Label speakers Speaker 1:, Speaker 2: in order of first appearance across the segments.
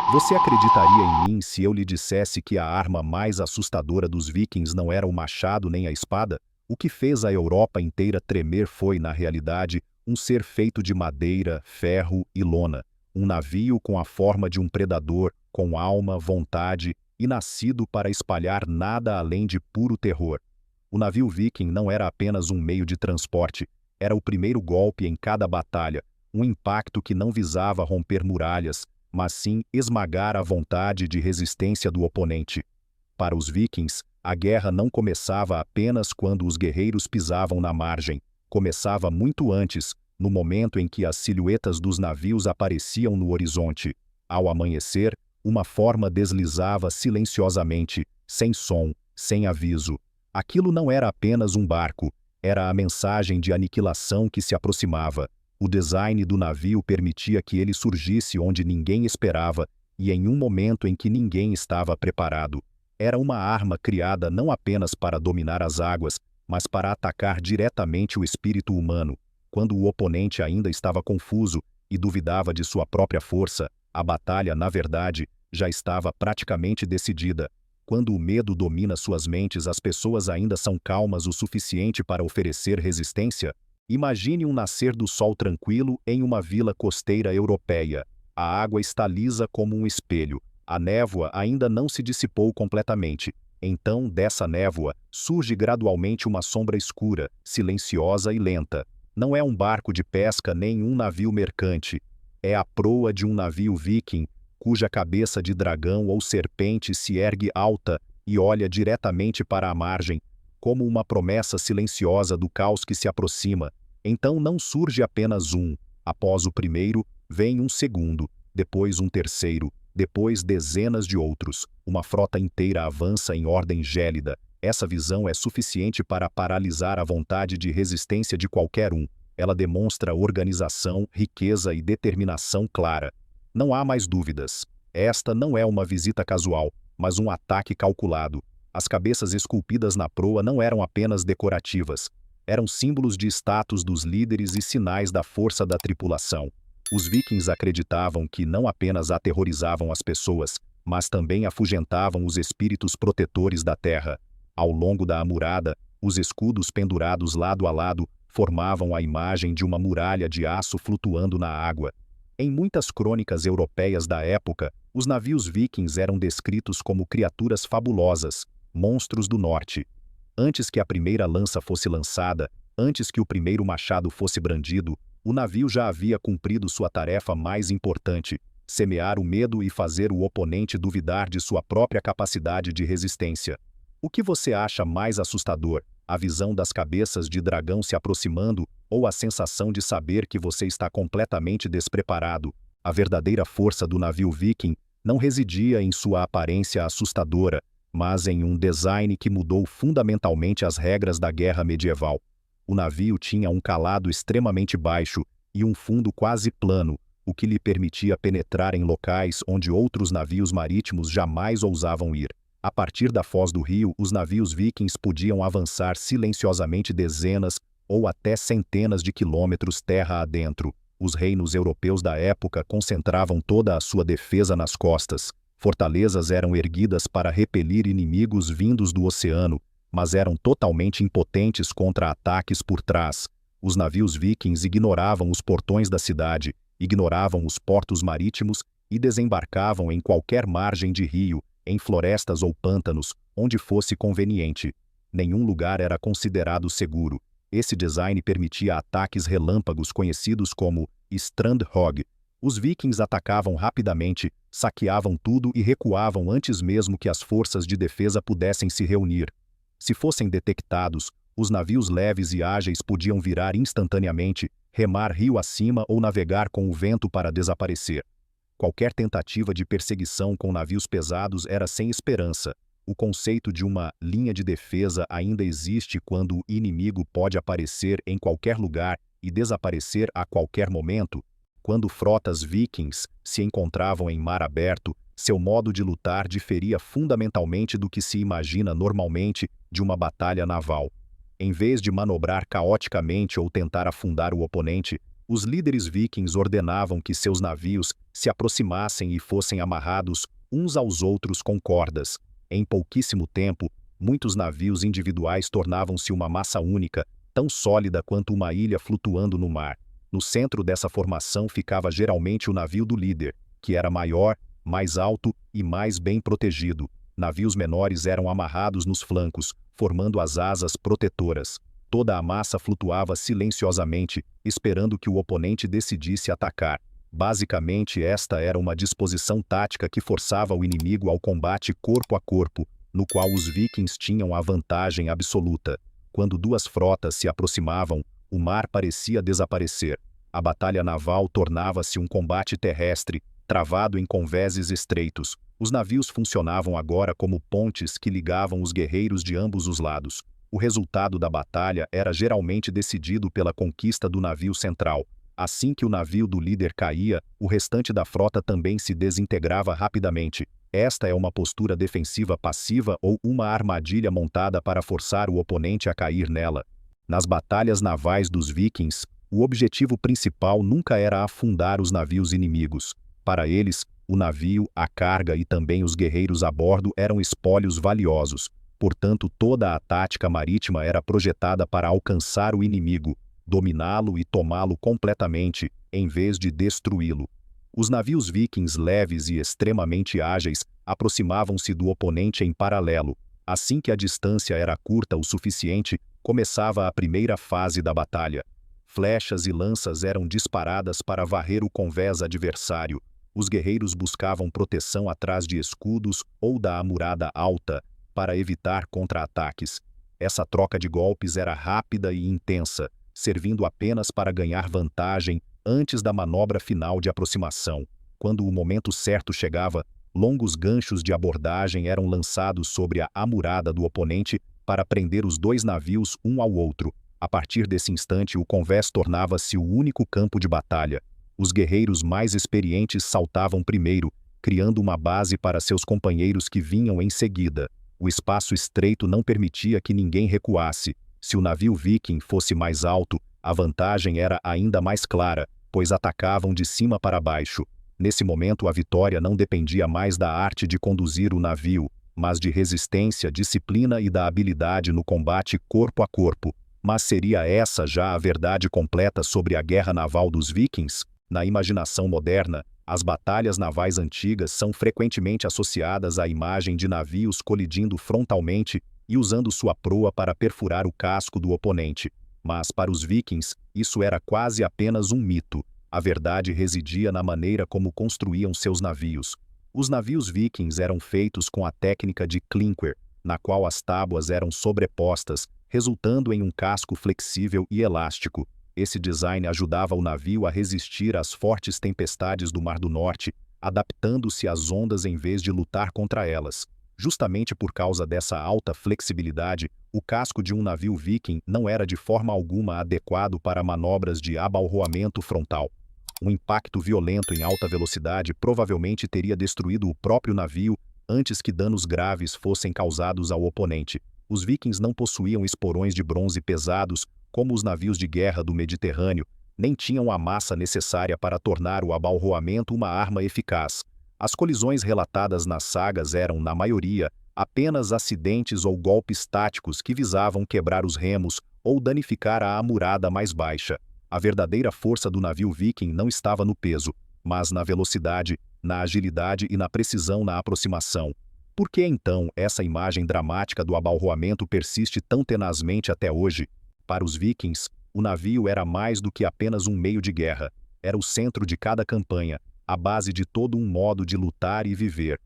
Speaker 1: Você acreditaria em mim se eu lhe dissesse que a arma mais assustadora dos vikings não era o machado nem a espada? O que fez a Europa inteira tremer foi, na realidade, um ser feito de madeira, ferro e lona. Um navio com a forma de um predador, com alma, vontade e nascido para espalhar nada além de puro terror. O navio viking não era apenas um meio de transporte, era o primeiro golpe em cada batalha, um impacto que não visava romper muralhas, mas sim esmagar a vontade de resistência do oponente. Para os vikings, a guerra não começava apenas quando os guerreiros pisavam na margem, começava muito antes, no momento em que as silhuetas dos navios apareciam no horizonte. Ao amanhecer, uma forma deslizava silenciosamente, sem som, sem aviso. Aquilo não era apenas um barco, era a mensagem de aniquilação que se aproximava. O design do navio permitia que ele surgisse onde ninguém esperava e em um momento em que ninguém estava preparado. Era uma arma criada não apenas para dominar as águas, mas para atacar diretamente o espírito humano. Quando o oponente ainda estava confuso e duvidava de sua própria força, a batalha, na verdade, já estava praticamente decidida. Quando o medo domina suas mentes, as pessoas ainda são calmas o suficiente para oferecer resistência? Imagine um nascer do sol tranquilo em uma vila costeira europeia. A água está lisa como um espelho. A névoa ainda não se dissipou completamente. Então, dessa névoa, surge gradualmente uma sombra escura, silenciosa e lenta. Não é um barco de pesca nem um navio mercante. É a proa de um navio viking, cuja cabeça de dragão ou serpente se ergue alta e olha diretamente para a margem, como uma promessa silenciosa do caos que se aproxima. Então não surge apenas um. Após o primeiro, vem um segundo, depois um terceiro, depois dezenas de outros. Uma frota inteira avança em ordem gélida. Essa visão é suficiente para paralisar a vontade de resistência de qualquer um. Ela demonstra organização, riqueza e determinação clara. Não há mais dúvidas. Esta não é uma visita casual, mas um ataque calculado. As cabeças esculpidas na proa não eram apenas decorativas. Eram símbolos de status dos líderes e sinais da força da tripulação. Os vikings acreditavam que não apenas aterrorizavam as pessoas, mas também afugentavam os espíritos protetores da terra. Ao longo da amurada, os escudos pendurados lado a lado formavam a imagem de uma muralha de aço flutuando na água. Em muitas crônicas europeias da época, os navios vikings eram descritos como criaturas fabulosas, monstros do norte. Antes que a primeira lança fosse lançada, antes que o primeiro machado fosse brandido, o navio já havia cumprido sua tarefa mais importante: semear o medo e fazer o oponente duvidar de sua própria capacidade de resistência. O que você acha mais assustador? A visão das cabeças de dragão se aproximando ou a sensação de saber que você está completamente despreparado? A verdadeira força do navio viking não residia em sua aparência assustadora, mas em um design que mudou fundamentalmente as regras da guerra medieval. O navio tinha um calado extremamente baixo e um fundo quase plano, o que lhe permitia penetrar em locais onde outros navios marítimos jamais ousavam ir. A partir da foz do rio, os navios vikings podiam avançar silenciosamente dezenas ou até centenas de quilômetros terra adentro. Os reinos europeus da época concentravam toda a sua defesa nas costas. Fortalezas eram erguidas para repelir inimigos vindos do oceano, mas eram totalmente impotentes contra ataques por trás. Os navios vikings ignoravam os portões da cidade, ignoravam os portos marítimos e desembarcavam em qualquer margem de rio, em florestas ou pântanos, onde fosse conveniente. Nenhum lugar era considerado seguro. Esse design permitia ataques relâmpagos conhecidos como Strandhogg. Os vikings atacavam rapidamente, saqueavam tudo e recuavam antes mesmo que as forças de defesa pudessem se reunir. Se fossem detectados, os navios leves e ágeis podiam virar instantaneamente, remar rio acima ou navegar com o vento para desaparecer. Qualquer tentativa de perseguição com navios pesados era sem esperança. O conceito de uma linha de defesa ainda existe quando o inimigo pode aparecer em qualquer lugar e desaparecer a qualquer momento. Quando frotas vikings se encontravam em mar aberto, seu modo de lutar diferia fundamentalmente do que se imagina normalmente de uma batalha naval. Em vez de manobrar caoticamente ou tentar afundar o oponente, Os líderes vikings ordenavam que seus navios se aproximassem e fossem amarrados uns aos outros com cordas. Em pouquíssimo tempo, muitos navios individuais tornavam-se uma massa única, tão sólida quanto uma ilha flutuando no mar. No centro dessa formação ficava geralmente o navio do líder, que era maior, mais alto e mais bem protegido. Navios menores eram amarrados nos flancos, formando as asas protetoras. Toda a massa flutuava silenciosamente, esperando que o oponente decidisse atacar. Basicamente, esta era uma disposição tática que forçava o inimigo ao combate corpo a corpo, no qual os vikings tinham a vantagem absoluta. Quando duas frotas se aproximavam, o mar parecia desaparecer. A batalha naval tornava-se um combate terrestre, travado em convéses estreitos. Os navios funcionavam agora como pontes que ligavam os guerreiros de ambos os lados. O resultado da batalha era geralmente decidido pela conquista do navio central. Assim que o navio do líder caía, o restante da frota também se desintegrava rapidamente. Esta é uma postura defensiva passiva ou uma armadilha montada para forçar o oponente a cair nela. Nas batalhas navais dos vikings, o objetivo principal nunca era afundar os navios inimigos. Para eles, o navio, a carga e também os guerreiros a bordo eram espólios valiosos. Portanto, toda a tática marítima era projetada para alcançar o inimigo, dominá-lo e tomá-lo completamente, em vez de destruí-lo. Os navios vikings leves e extremamente ágeis aproximavam-se do oponente em paralelo. Assim que a distância era curta o suficiente, começava a primeira fase da batalha. Flechas e lanças eram disparadas para varrer o convés adversário. Os guerreiros buscavam proteção atrás de escudos ou da amurada alta, para evitar contra-ataques. Essa troca de golpes era rápida e intensa, servindo apenas para ganhar vantagem antes da manobra final de aproximação. Quando o momento certo chegava, longos ganchos de abordagem eram lançados sobre a amurada do oponente para prender os dois navios um ao outro. A partir desse instante, o convés tornava-se o único campo de batalha. Os guerreiros mais experientes saltavam primeiro, criando uma base para seus companheiros que vinham em seguida. O espaço estreito não permitia que ninguém recuasse. Se o navio viking fosse mais alto, a vantagem era ainda mais clara, pois atacavam de cima para baixo. Nesse momento, a vitória não dependia mais da arte de conduzir o navio, mas de resistência, disciplina e da habilidade no combate corpo a corpo. Mas seria essa já a verdade completa sobre a guerra naval dos vikings? Na imaginação moderna, as batalhas navais antigas são frequentemente associadas à imagem de navios colidindo frontalmente e usando sua proa para perfurar o casco do oponente. Mas para os vikings, isso era quase apenas um mito. A verdade residia na maneira como construíam seus navios. Os navios vikings eram feitos com a técnica de clinker, na qual as tábuas eram sobrepostas, resultando em um casco flexível e elástico. Esse design ajudava o navio a resistir às fortes tempestades do Mar do Norte, adaptando-se às ondas em vez de lutar contra elas. Justamente por causa dessa alta flexibilidade, o casco de um navio viking não era de forma alguma adequado para manobras de abalroamento frontal. Um impacto violento em alta velocidade provavelmente teria destruído o próprio navio antes que danos graves fossem causados ao oponente. Os vikings não possuíam esporões de bronze pesados como os navios de guerra do Mediterrâneo, nem tinham a massa necessária para tornar o abalroamento uma arma eficaz. As colisões relatadas nas sagas eram, na maioria, apenas acidentes ou golpes táticos que visavam quebrar os remos ou danificar a amurada mais baixa. A verdadeira força do navio viking não estava no peso, mas na velocidade, na agilidade e na precisão na aproximação. Por que então essa imagem dramática do abalroamento persiste tão tenazmente até hoje? Para os vikings, o navio era mais do que apenas um meio de guerra. Era o centro de cada campanha, a base de todo um modo de lutar e viver.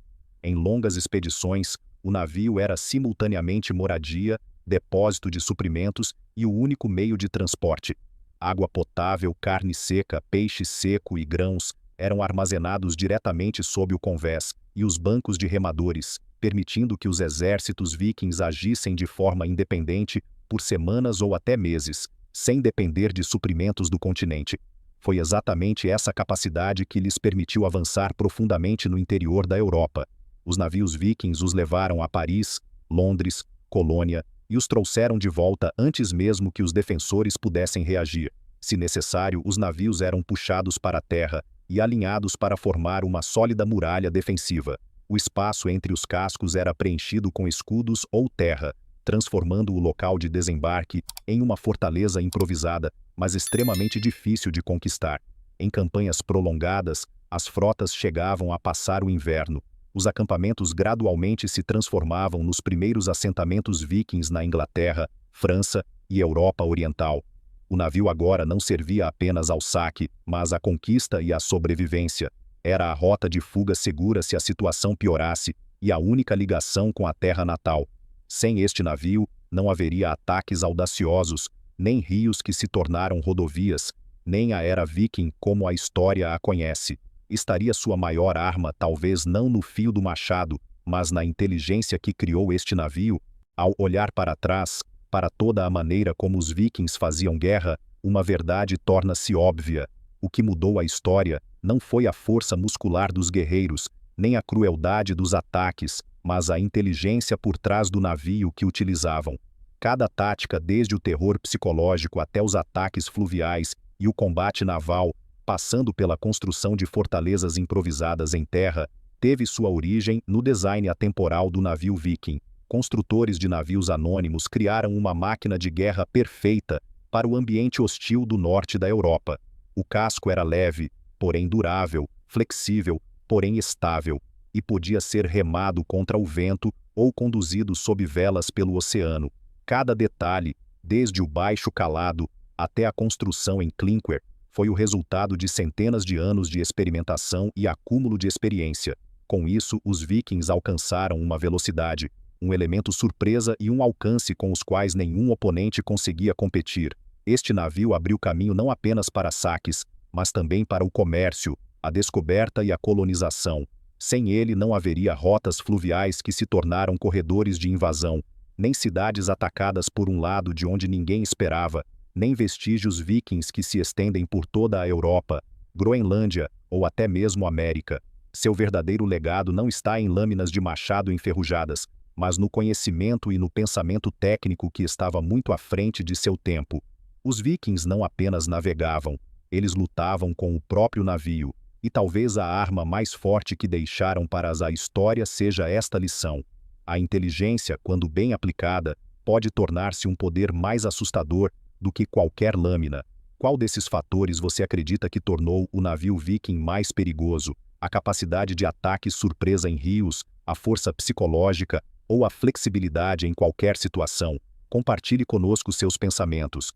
Speaker 1: Em longas expedições, o navio era simultaneamente moradia, depósito de suprimentos e o único meio de transporte. Água potável, carne seca, peixe seco e grãos eram armazenados diretamente sob o convés e os bancos de remadores, permitindo que os exércitos vikings agissem de forma independente por semanas ou até meses, sem depender de suprimentos do continente. Foi exatamente essa capacidade que lhes permitiu avançar profundamente no interior da Europa. Os navios vikings os levaram a Paris, Londres, Colônia e os trouxeram de volta antes mesmo que os defensores pudessem reagir. Se necessário, os navios eram puxados para a terra e alinhados para formar uma sólida muralha defensiva. O espaço entre os cascos era preenchido com escudos ou terra, transformando o local de desembarque em uma fortaleza improvisada, mas extremamente difícil de conquistar. Em campanhas prolongadas, as frotas chegavam a passar o inverno. Os acampamentos gradualmente se transformavam nos primeiros assentamentos vikings na Inglaterra, França e Europa Oriental. O navio agora não servia apenas ao saque, mas à conquista e à sobrevivência. Era a rota de fuga segura se a situação piorasse e a única ligação com a terra natal. Sem este navio, não haveria ataques audaciosos, nem rios que se tornaram rodovias, nem a era viking como a história a conhece. Estaria sua maior arma talvez não no fio do machado, mas na inteligência que criou este navio. Ao olhar para trás, para toda a maneira como os vikings faziam guerra, uma verdade torna-se óbvia. O que mudou a história não foi a força muscular dos guerreiros, nem a crueldade dos ataques, mas a inteligência por trás do navio que utilizavam. Cada tática, desde o terror psicológico até os ataques fluviais e o combate naval, passando pela construção de fortalezas improvisadas em terra, teve sua origem no design atemporal do navio viking. Construtores de navios anônimos criaram uma máquina de guerra perfeita para o ambiente hostil do norte da Europa. O casco era leve, porém durável, flexível, porém estável, e podia ser remado contra o vento ou conduzido sob velas pelo oceano. Cada detalhe, desde o baixo calado até a construção em clinker, foi o resultado de centenas de anos de experimentação e acúmulo de experiência. Com isso, os vikings alcançaram uma velocidade, um elemento surpresa e um alcance com os quais nenhum oponente conseguia competir. Este navio abriu caminho não apenas para saques, mas também para o comércio, a descoberta e a colonização. Sem ele não haveria rotas fluviais que se tornaram corredores de invasão, nem cidades atacadas por um lado de onde ninguém esperava, nem vestígios vikings que se estendem por toda a Europa, Groenlândia ou até mesmo América. Seu verdadeiro legado não está em lâminas de machado enferrujadas, mas no conhecimento e no pensamento técnico que estava muito à frente de seu tempo. Os vikings não apenas navegavam, eles lutavam com o próprio navio, e talvez a arma mais forte que deixaram para a história seja esta lição. A inteligência, quando bem aplicada, pode tornar-se um poder mais assustador do que qualquer lâmina. Qual desses fatores você acredita que tornou o navio viking mais perigoso? A capacidade de ataque surpresa em rios, a força psicológica ou a flexibilidade em qualquer situação? Compartilhe conosco seus pensamentos.